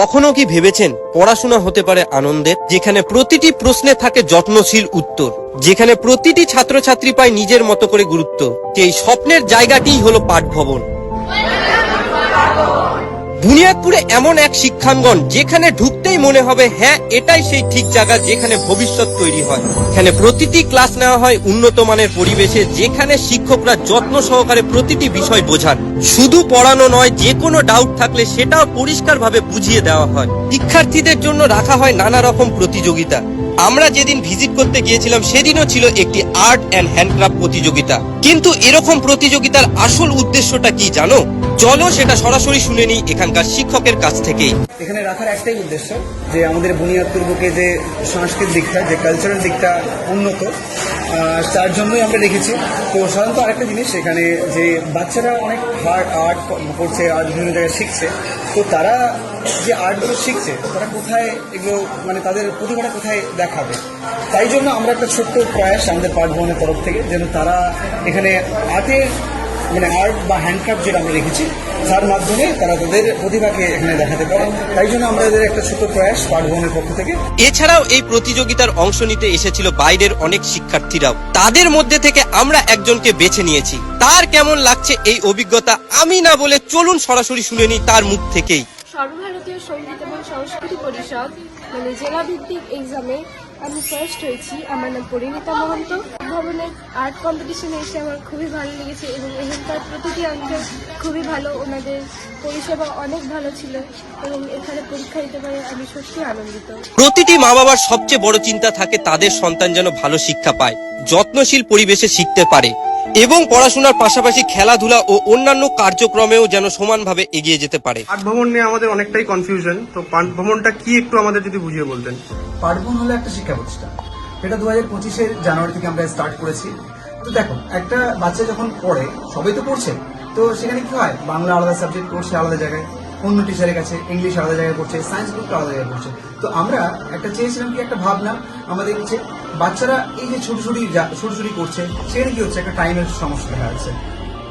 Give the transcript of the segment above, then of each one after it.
কখনো কি ভেবেছেন পড়াশোনা হতে পারে আনন্দের, যেখানে প্রতিটি প্রশ্নে থাকে যত্নশীল উত্তর, যেখানে প্রতিটি ছাত্রছাত্রী পায় নিজের মতো করে গুরুত্ব? এই স্বপ্নের জায়গাটিই হলো পাঠভবন। বুনিয়াদপুরে এমন এক শিক্ষাঙ্গন যেখানে ঢুকতেই মনে হবে হ্যাঁ এটাই সেই ঠিক জায়গা যেখানে ভবিষ্যৎ তৈরি হয়। এখানে প্রতিটি ক্লাস নেওয়া হয় উন্নত মানের পরিবেশে, যেখানে শিক্ষকরা যত্ন সহকারে প্রতিটি বিষয় বোঝান। শুধু পড়ানো নয়, যে কোনো ডাউট থাকলে সেটাও পরিষ্কারভাবে বুঝিয়ে দেওয়া হয়। শিক্ষার্থীদের জন্য রাখা হয় নানা রকম প্রতিযোগিতা। আমরা যেদিন ভিজিট করতে গিয়েছিলাম সেদিনও ছিল একটি আর্ট অ্যান্ড হ্যান্ডক্রাফট প্রতিযোগিতা। কিন্তু এরকম প্রতিযোগিতার আসল উদ্দেশ্যটা কি জানো? চলো সেটা সরাসরি শুনে নিই এখানকার শিক্ষকের কাছ থেকেই। এখানে রাখার একটাই উদ্দেশ্য যে আমাদের বুনিয়াদপুর বুকে যে সাংস্কৃতিক দিকটা, যে কালচারাল দিকটা উন্নত, তার জন্যই আমরা রেখেছি। তো সাধারণত আরেকটা জিনিস, এখানে যে বাচ্চারা অনেক আর্ট করছে, আর্ট বিভিন্ন জায়গায় শিখছে, তো তারা যে আর্টগুলো শিখছে তারা কোথায় এগুলো মানে তাদের প্রতিভাটা কোথায় দেখাবে, তাই জন্য আমরা একটা ছোট্ট প্রয়াস আমাদের পাঠভবনের তরফ থেকে যেন তারা এখানে আর্টের মানে আর্ট বা হ্যান্ডক্রাফট যেটা আমরা রেখেছি তার মাধ্যমে তারা তাদের প্রতিভাকে এখানে দেখাতে পারে। তাই জন্য আমাদের একটা ছোট প্রয়াস পাঠভবনের পক্ষ থেকে। এছাড়াও এই প্রতিযোগিতার অংশ নিতে এসেছিল বাইরের অনেক শিক্ষার্থীরাও। তাদের মধ্যে থেকে আমরা একজনকে বেছে নিয়েছি। তার কেমন লাগছে এই অভিজ্ঞতা আমি না বলে চলুন সরাসরি শুনে নিই তার মুখ থেকেই। সর্বভারতীয় সঙ্গীত এবং সংস্কৃতি পরিষদ মানে জেলা ভিত্তিক এক্সামে আমি ফার্স্ট হয়েছি। আমার নাম পরিণীতা মহন্ত। ভবনের আর্ট কম্পিটিশনে এসে আমার খুবই ভালো লেগেছে এবং এখানকার প্রতিটি অংশ খুবই ভালো, ওনাদের পরিষেবা অনেক ভালো ছিল এবং এখানে পরীক্ষা দিতে পারে আমি সত্যি আনন্দিত। প্রতিটি মা বাবার সবচেয়ে বড় চিন্তা থাকে তাদের সন্তান যেন ভালো শিক্ষা পায়, যত্নশীল পরিবেশে শিখতে পারে এবং পড়াশোনার পাশাপাশি খেলাধুলা ও অন্যান্য কার্যক্রমেও যেন সমানভাবে এগিয়ে যেতে পারে। পাঠভবন নিয়ে আমাদের অনেকটাই কনফিউশন, তো পাঠভবনটা কি একটু আমাদের যদি বুঝিয়ে বলতেন। পাঠভবন হলো একটা শিক্ষা প্রতিষ্ঠান, এটা 2025-এর জানুয়ারি থেকে আমরা স্টার্ট করেছি। তো দেখো, একটা বাচ্চা যখন পড়ে, সবাই তো পড়ছে, তো সেখানে কি হয়, বাংলা আলাদা সাবজেক্ট পড়ছে আলাদা জায়গায়, অন্য টিচারের কাছে ইংলিশ আলাদা জায়গায় পড়ছে, সায়েন্স গ্রুপটা আলাদা জায়গায় পড়ছে। তো আমরা একটা চেয়েছিলাম কি, একটা ভাবনা আমাদের কাছে, বাচ্চারা এই যে ছুটোছুটি করছে, সেখানে কি হচ্ছে, একটা টাইমের সমস্যা দেখা যাচ্ছে।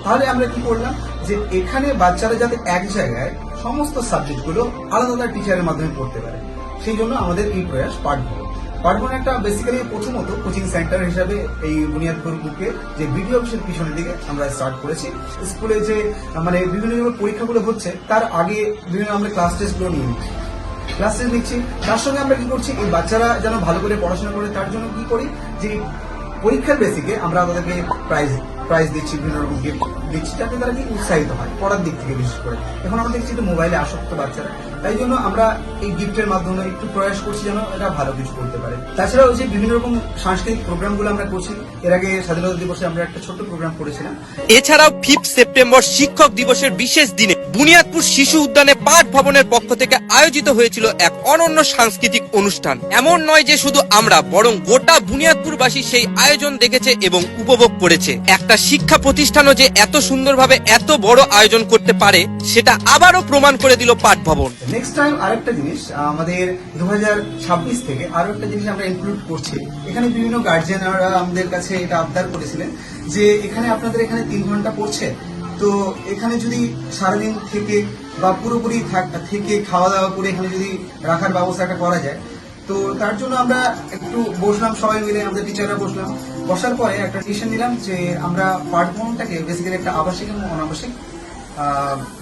তাহলে আমরা কি করলাম যে এখানে বাচ্চারা যাতে এক জায়গায় সমস্ত সাবজেক্টগুলো আলাদা আলাদা টিচারের মাধ্যমে পড়তে পারে, সেই জন্য আমাদের এই প্রয়াস পাঠভবন। পাঠভবন একটা বেসিক্যালি প্রথমত কোচিং সেন্টার হিসাবে এই বুনিয়াদপুর বুকে যে বিডিও অফিসের পিছনের দিকে আমরা স্টার্ট করেছি। স্কুলে যে মানে বিভিন্ন পরীক্ষাগুলো হচ্ছে তার আগে বিভিন্ন আমরা ক্লাস টেস্টগুলো নিয়ে নিচ্ছি, ক্লাস টেস্ট নিচ্ছি। তার সঙ্গে আমরা কি করছি, এই বাচ্চারা যেন ভালো করে পড়াশোনা করে তার জন্য কি করি, যে পরীক্ষার বেসিকে আমরা তাদেরকে প্রাইজ দিচ্ছি, বিভিন্ন রকম গিফট দিচ্ছি, যাতে তারা কি উৎসাহিত হয় পড়ার দিক থেকে। বিশেষ করে এখন আমরা দেখছি যে মোবাইলে আসক্ত বাচ্চারা, তাই জন্য আমরা এই গিফটের মাধ্যমে একটু প্রয়াস করছি যেন এটা ভালো কিছু করতে পারে। তাছাড়াও যে বিভিন্ন রকম সাংস্কৃতিক প্রোগ্রামগুলো আমরা করছি, এর আগে স্বাধীনতা দিবসে আমরা একটা ছোট্ট প্রোগ্রাম করেছিলাম। এছাড়াও 5 সেপ্টেম্বর শিক্ষক দিবসের বিশেষ দিনে বুনিয়াদপুর শিশু উদ্যানে পাঠ ভবনের পক্ষ থেকে আয়োজিত হয়েছিল এক অনন্য সাংস্কৃতিক অনুষ্ঠান। এমন নয় যে শুধু আমরা, বরং গোটা বুনিয়াদপুরবাসী সেই আয়োজন দেখেছে এবং উপভোগ করেছে। একটা শিক্ষা প্রতিষ্ঠানও যে এত সুন্দরভাবে এত বড় আয়োজন করতে পারে সেটা আবারও প্রমাণ করে দিল পাঠ ভবন। নেক্সট টাইম আরেকটা জিনিস আমাদের 2026 থেকে আরো একটা জিনিস আমরা ইনক্লুড করছি। এখানে বিভিন্ন গার্জিয়ানরা আমাদের কাছে এটা আবদার করেছিলেন যে এখানে আপনাদের এখানে 3 ঘন্টা পড়ছে, তো এখানে যদি সারাদিন থেকে বা পুরোপুরি থেকে খাওয়া দাওয়া করে এখানে যদি রাখার ব্যবস্থাটা করা যায়, তো তার জন্য আমরা একটু বসলাম, সবাই মিলে আমাদের টিচাররা বসার পরে একটা ডিসিশন নিলাম যে আমরা পাঠভবনটাকে বেসিক্যালি একটা আবাসিক এবং অনাবাসিক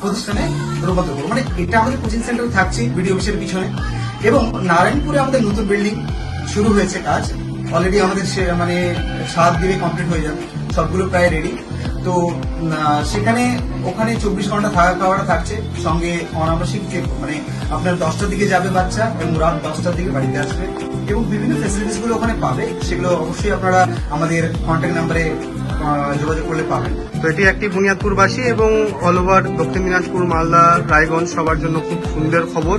প্রতিষ্ঠানে রূপান্তর করবো। মানে এটা আমাদের কোচিং সেন্টার থাকছে বিডিও অফিসের পিছনে, এবং নারায়ণপুরে আমাদের নতুন বিল্ডিং শুরু হয়েছে কাজ অলরেডি, আমাদের মানে 7 দিনে কমপ্লিট হয়ে যাবে, সবগুলো প্রায় রেডি। তো সেখানে ওখানে 24 ঘন্টা থাকা খাওয়াটা থাকছে, সঙ্গে অনাবাসিক যে মানে আপনার 10টার দিকে যাবে বাচ্চা এবং রাত 10টার দিকে বাড়িতে আসবে, এবং বিভিন্ন ফ্যাসিলিটিস গুলো ওখানে পাবে। সেগুলো অবশ্যই আপনারা আমাদের কন্ট্যাক্ট নাম্বারে যোগাযোগ করলে পাবেন। তো এটি একটি বুনিয়াদপুরবাসী এবং অল ওভার দক্ষিণ দিনাজপুর, মালদা, রায়গঞ্জ সবার জন্য খুব সুন্দর খবর,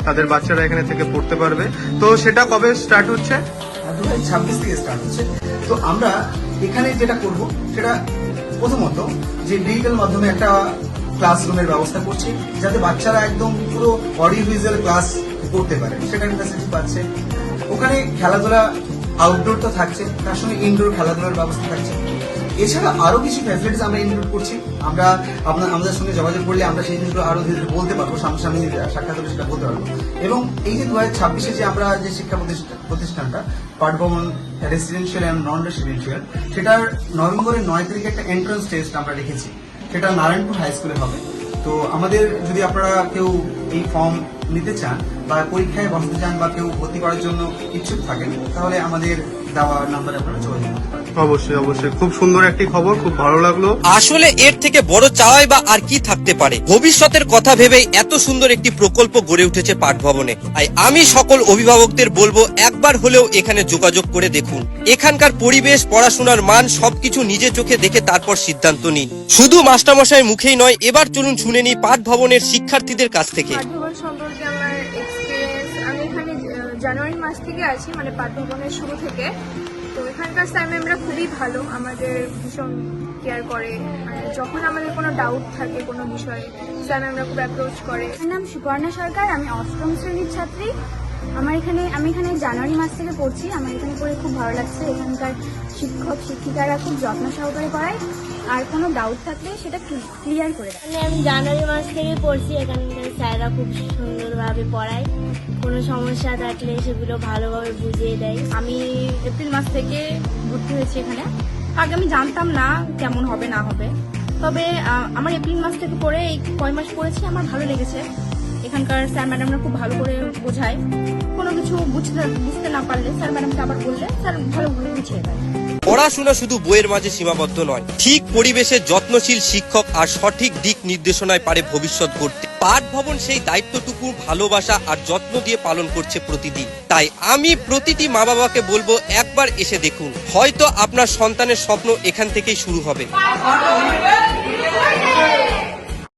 তাদের বাচ্চারা এখানে থেকে পড়তে পারবে। তো সেটা কবে স্টার্ট হচ্ছে? 2026 থেকে স্টার্ট হচ্ছে। তো আমরা এখানে যেটা করব সেটা প্রথমত যে ডিজিটাল মাধ্যমে একটা ক্লাসরুমের ব্যবস্থা করছি, যাতে বাচ্চারা একদম পুরো অডিও ভিজুয়াল ক্লাস করতে পারে, সেটা একটা ফ্যাসিলিটি পাচ্ছে। ওখানে খেলাধুলা আউটডোর তো থাকছে, তার সঙ্গে ইনডোর খেলাধুলার ব্যবস্থা থাকছে। এছাড়া আরো কিছু ফ্যাসিলিটিস আমরা ইনক্লুড করছি। আমরা আমাদের সঙ্গে যোগাযোগ করলে আমরা সেই জিনিসগুলো আরো ধীরে ধীরে বলতে পারবো, সামনাসামনি সাক্ষাৎ হলে সেটা বলতে পারবো। এবং এই যে 2026-এ যে আমরা যে শিক্ষা প্রতিষ্ঠানটা Patha Bhavan residential and non residential, সেটার নভেম্বরের 9 তারিখে একটা এন্ট্রান্স টেস্ট আমরা রেখেছি, সেটা নারায়ণপুর হাই স্কুলে হবে। তো আমাদের যদি আপনারা কেউ এই ফর্ম নিতে চান বা পরীক্ষায় বসতে চান বা কেউ ভর্তি করার জন্য ইচ্ছুক থাকেন, তাহলে আমাদের দেওয়া নাম্বারে আপনারা যোগাযোগ করতে পারেন। অবশ্যই অবশ্যই, খুব সুন্দর একটি খবর, খুব ভালো লাগলো। আসলে এর থেকে বড় চাওয়াই বা আর কি থাকতে পারে। ভবিষ্যতের কথা ভেবেই এত সুন্দর একটি প্রকল্প গড়ে উঠেছে পাঠভবনে। তাই আমি সকল অভিভাবকদের বলবো একবার হলেও এখানে যোগাযোগ করে দেখুন। এখানকার পরিবেশ, পড়াশোনার মান সবকিছু নিজে চোখে দেখে তারপর সিদ্ধান্ত নিন। শুধু মাস্টারমশাই মুখেই নয়, এবার চলুন শুনে নিই পাঠভবনের শিক্ষার্থীদের কাছ থেকে। পাঠভবন সম্পর্কে আমার এক্সপিরিয়েন্স, আমি এখানে জানুয়ারি মাস থেকে আছি, মানে পাঠভবনের শুরু থেকে। তো এখানকার স্যার ম্যামরা খুবই ভালো, আমাদের ভীষণ কেয়ার করে। মানে যখন আমাদের কোনো ডাউট থাকে কোনো বিষয়ে, স্যার ম্যামরা খুব অ্যাপ্রোচ করে। আমার নাম সুপর্ণা সরকার, আমি অষ্টম শ্রেণীর ছাত্রী। আমি এখানে জানুয়ারি মাস থেকে পড়ছি। আমার এখানে পড়ে খুব ভালো লাগছে। এখানকার শিক্ষক শিক্ষিকারা খুব যত্ন সহকারে পড়ায়, আর কোনো ডাউট থাকলে সেটা ক্লিয়ার করে দেয়। মানে আমি জানুয়ারি মাস থেকে পড়ছি, এখানকার স্যাররা খুব সুন্দরভাবে পড়ায়, কোনো সমস্যা থাকলে সেগুলো ভালোভাবে বুঝিয়ে দেয়। আমি এপ্রিল মাস থেকে ভর্তি হয়েছি এখানে। আগে আমি জানতাম না কেমন হবে না হবে, তবে আমার এপ্রিল মাস থেকে পড়ে এই কয় মাস পড়েছি, আমার ভালো লেগেছে। এখানকার স্যার ম্যাডামরা খুব ভালো করে বোঝায়, কোনো কিছু বুঝতে না পারলে স্যার ম্যাডামকে আবার বললে স্যার ভালোভাবে বুঝিয়ে দেয়। পড়াশোনা শুধু বইয়ের মাঝে সীমাবদ্ধ নয়, ঠিক পরিবেশে যত্নশীল শিক্ষক আর সঠিক দিক নির্দেশনায় পারে ভবিষ্যৎ গড়তে। পাঠভবন সেই দায়িত্বটুকু ভালোবাসা আর যত্ন দিয়ে পালন করছে প্রতিদিন। তাই আমি প্রতিটি মা বাবাকে বলবো একবার এসে দেখুন, হয়তো আপনার সন্তানের স্বপ্ন এখান থেকেই শুরু হবে।